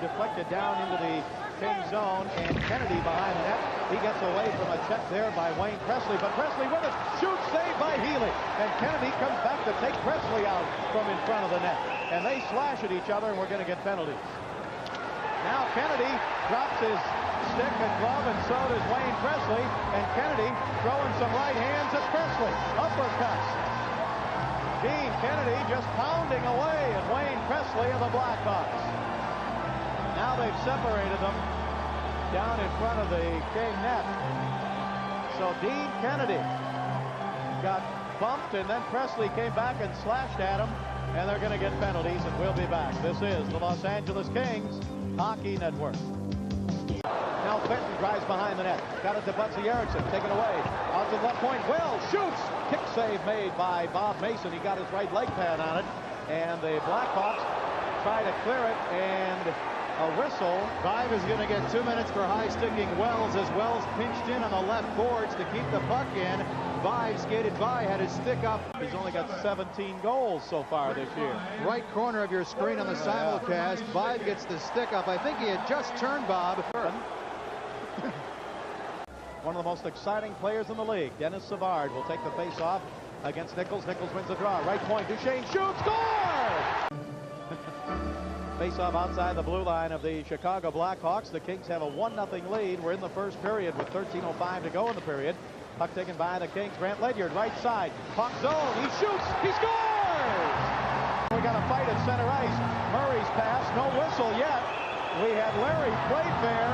deflected down into the King zone, and Kennedy behind the net. He gets away from a check there by Wayne Presley, but Presley with it. Shoots, saved by Healy. And Kennedy comes back to take Presley out from in front of the net. And they slash at each other, and we're going to get penalties. Now Kennedy drops his stick and glove, and so does Wayne Presley. And Kennedy throwing some right hands at Presley. Uppercuts. Gene Kennedy just pounding away at Wayne Presley of the Blackhawks. Now they've separated them down in front of the King net. So Dean Kennedy got bumped, and then Presley came back and slashed at him, and they're going to get penalties, and we'll be back. This is the Los Angeles Kings Hockey Network. Now Fenton drives behind the net. Got it to Butsy Erickson. Taken away. Out to the left point. Wells shoots. Kick save made by Bob Mason. He got his right leg pad on it. And the Blackhawks try to clear it, and a whistle. Vive is going to get 2 minutes for high-sticking Wells, as Wells pinched in on the left boards to keep the puck in. Vive skated by, had his stick up. He's only got 17 goals so far this year. Right corner of your screen on the simulcast. Vive gets the stick up. I think he had just turned Bob. One of the most exciting players in the league, Dennis Savard, will take the face-off against Nichols. Nichols wins the draw. Right point, Duchesne shoots, score! Face-off outside the blue line of the Chicago Blackhawks. The Kings have a 1-0 lead. We're in the first period with 13:05 to go in the period. Puck taken by the Kings. Grant Ledyard, right side. Puck zone. He shoots. He scores! We got a fight at center ice. Murray's pass. No whistle yet. We had Larry Playfair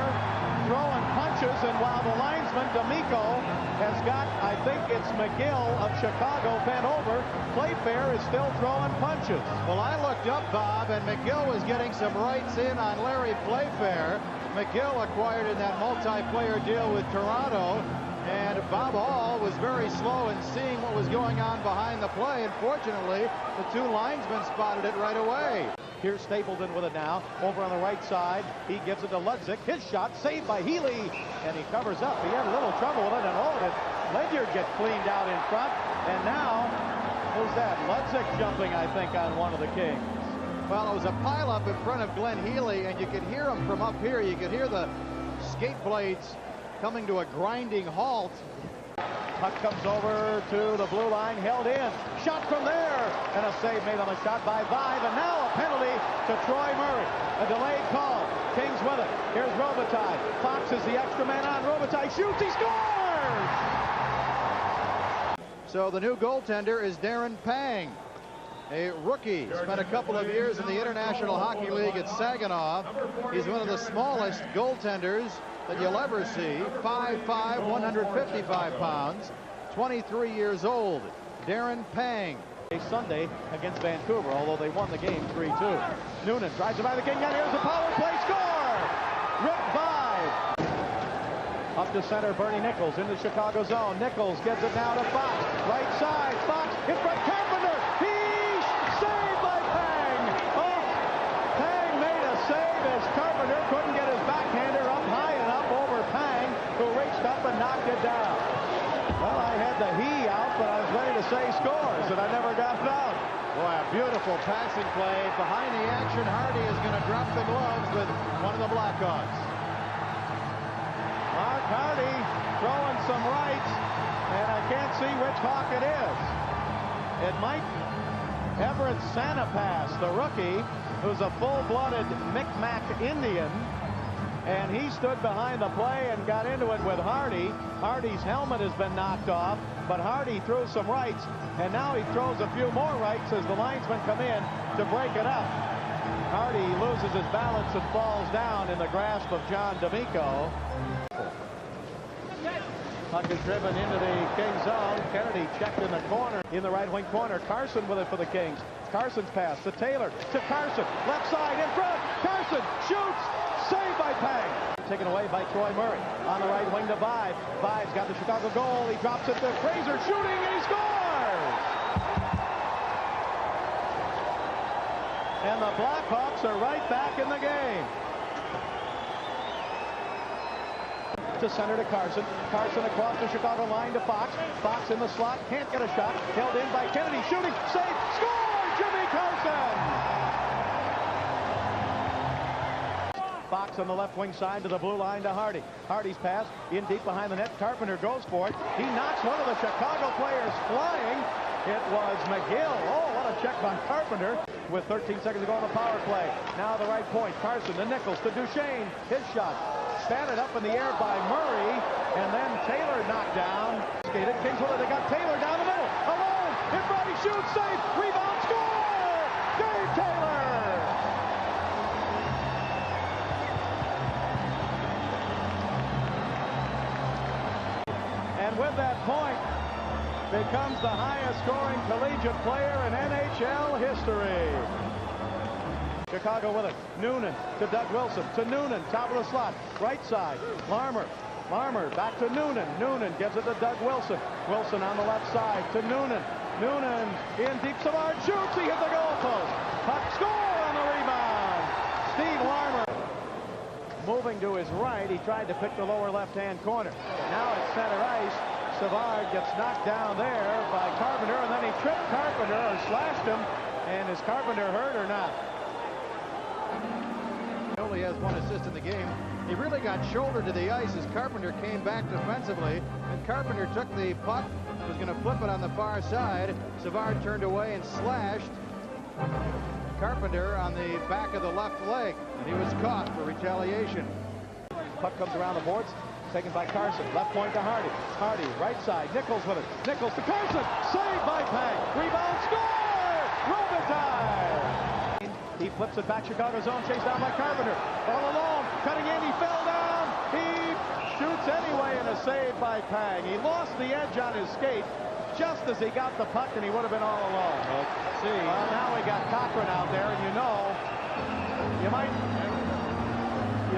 throwing punches, and while the linesman D'Amico has got, I think it's McGill of Chicago bent over, Playfair is still throwing punches. Well, I looked up, Bob, and McGill was getting some rights in on Larry Playfair. McGill acquired in that multiplayer deal with Toronto, and Bob Hall was very slow in seeing what was going on behind the play, and fortunately, the two linesmen spotted it right away. Here's Stapleton with it now, over on the right side. He gives it to Ludzik. His shot saved by Healy, and he covers up. He had a little trouble with it, and Ledyard gets cleaned out in front. And now, who's that? Ludzik jumping, I think, on one of the Kings. Well, it was a pileup in front of Glenn Healy, and you could hear him from up here. You could hear the skate blades coming to a grinding halt. Puck comes over to the blue line, held in. Shot from there, and a save made on the shot by Vive, and now a penalty to Troy Murray. A delayed call. Kings with it. Here's Robitaille. Fox is the extra man on. Robitaille shoots. He scores! So the new goaltender is Darren Pang, a rookie. Spent a couple of years in the International Hockey League at Saginaw. He's one of the smallest goaltenders that you'll ever see. 5'5", 155 pounds, 23 years old. Darren Pang. Sunday against Vancouver, although they won the game 3-2. Noonan drives it by the King, and here's the power play score! Rick Vive. Up to center, Bernie Nichols into Chicago zone. Nichols gives it now to Fox. Right side, Fox in front, Carpenter. He's saved by Pang. Oh, Pang made a save as Carpenter couldn't get his backhander up high enough over Pang, who reached up and knocked it down. Well, I had the he out, but I was ready to say scores, and I never got it out. Boy, a beautiful passing play. Behind the action, Hardy is going to drop the gloves with one of the Blackhawks. Mark Hardy throwing some rights, and I can't see which Hawk it is. It might Everett Sanapass, the rookie, who's a full-blooded Micmac Indian, and he stood behind the play and got into it with Hardy. Hardy's helmet has been knocked off, but Hardy threw some rights, and now he throws a few more rights as the linesmen come in to break it up. Hardy loses his balance and falls down in the grasp of John D'Amico. Puck is driven into the Kings zone. Kennedy checked in the corner, in the right wing corner. Carson with it for the Kings. Carson's pass to Taylor, to Carson. Left side in front. Carson shoots. Saved by Pang. Taken away by Troy Murray. On the right wing to Vive. Vive's got the Chicago goal. He drops it to Fraser, shooting, and he scores! And the Blackhawks are right back in the game. To center to Carson. Carson across the Chicago line to Fox. Fox in the slot, can't get a shot. Held in by Kennedy, shooting, save, score! Jimmy Carson! Fox on the left wing side to the blue line to Hardy. Hardy's pass in deep behind the net. Carpenter goes for it. He knocks one of the Chicago players flying. It was McGill. Oh, what a check by Carpenter with 13 seconds to go on the power play. Now the right point. Carson to Nichols to Duchesne. His shot. Batted up in the air by Murray. And then Taylor knocked down. Skated. Kings with it. They got Taylor down the middle. Alone. In front. He shoots. Save. Rebound. Score! Dave Taylor! And with that point, becomes the highest scoring collegiate player in NHL history. Chicago with it. Noonan to Doug Wilson. To Noonan. Top of the slot. Right side. Larmer. Larmer back to Noonan. Noonan gives it to Doug Wilson. Wilson on the left side to Noonan. Noonan in deep. Savard shoots. He hit the goal post. Puck score on the rebound. Steve Larmer. Moving to his right. He tried to pick the lower left-hand corner. Now at center ice. Savard gets knocked down there by Carpenter, and then he tripped Carpenter or slashed him. And is Carpenter hurt or not? He only has one assist in the game. He really got shouldered to the ice as Carpenter came back defensively, and Carpenter took the puck, was going to flip it on the far side. Savard turned away and slashed Carpenter on the back of the left leg, and he was caught for retaliation. Puck comes around the boards, taken by Carson. Left point to Hardy. Hardy, right side. Nichols with it. Nichols to Carson. Saved by Pang. Rebound, score! Robitaille! He flips it back Chicago zone, chased down by Carpenter. All alone, cutting in, he fell down. He shoots anyway, and a save by Pang. He lost the edge on his skate just as he got the puck, and he would have been all alone. Let's see. Well, now we got Cochran out there, and you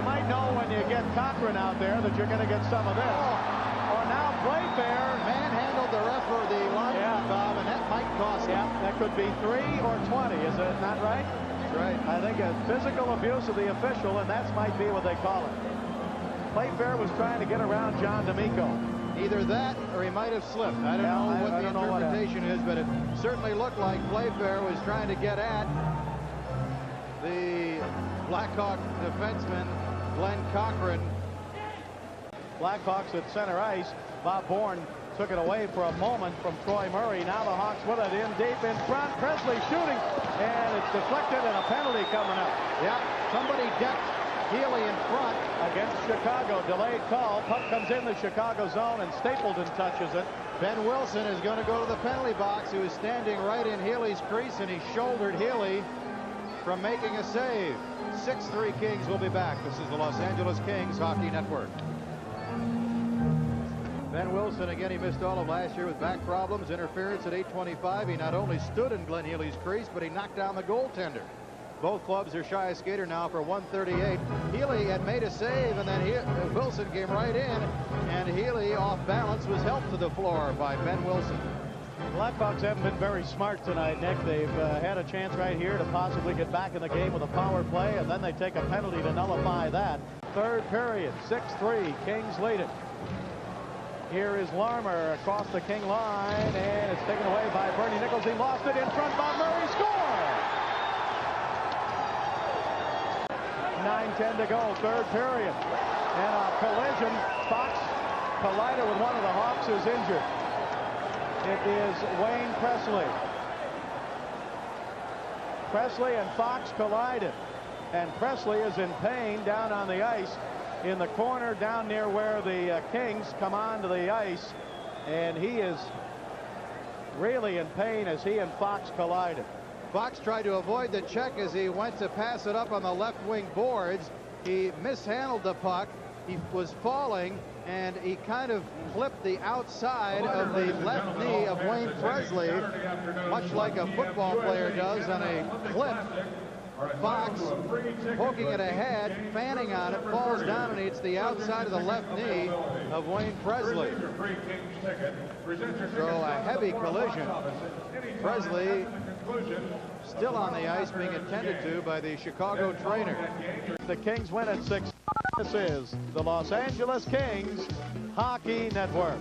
might know when you get Cochran out there that you're going to get some of this. Or now Playfair Manhandled the ref for the line foul, and that might cost him. Yeah, that could be 3 or 20, is it not right? That's right. I think a physical abuse of the official, and that might be what they call it. Playfair was trying to get around John D'Amico. Either that or he might have slipped. I don't know what the interpretation is, but it certainly looked like Playfair was trying to get at the Blackhawk defenseman, Glenn Cochran. Blackhawks at center ice. Bob Bourne took it away for a moment from Troy Murray. Now the Hawks with it in deep in front. Presley shooting, and it's deflected, and a penalty coming up. Yeah, somebody decked Healy in front against Chicago. Delayed call. Puck comes in the Chicago zone, and Stapleton touches it. Ben Wilson is going to go to the penalty box, who is standing right in Healy's crease, and he shouldered Healy from making a save. 6-3 Kings will be back. This is the Los Angeles Kings Hockey Network. Ben Wilson, again, he missed all of last year with back problems. Interference at 8:25. He not only stood in Glenn Healy's crease, but he knocked down the goaltender. Both clubs are shy of skater now for 138. Healy had made a save, and then Wilson came right in, and Healy, off balance, was helped to the floor by Ben Wilson. Blackhawks haven't been very smart tonight, Nick. They've had a chance right here to possibly get back in the game with a power play, and then they take a penalty to nullify that. Third period, 6-3, Kings lead it. Here is Larmer across the King line, and it's taken away by Bernie Nichols. He lost it in front. Bob Murray score! 9:10 to go, third period. And a collision. Fox collided with one of the Hawks who's injured. It is Wayne Presley. Presley and Fox collided. And Presley is in pain down on the ice in the corner down near where the Kings come onto the ice. And he is really in pain as he and Fox collided. Fox tried to avoid the check as he went to pass it up on the left wing boards. He mishandled the puck. He was falling, and he kind of flipped the outside of the left knee of Wayne Presley, much like a football player does on a clip. Fox poking it ahead, fanning on it, falls down, and it's the outside of the left knee of Wayne Presley. So a heavy collision. Presley still on the ice, being attended to by the Chicago trainer. The Kings win at 6. This is the Los Angeles Kings Hockey Network.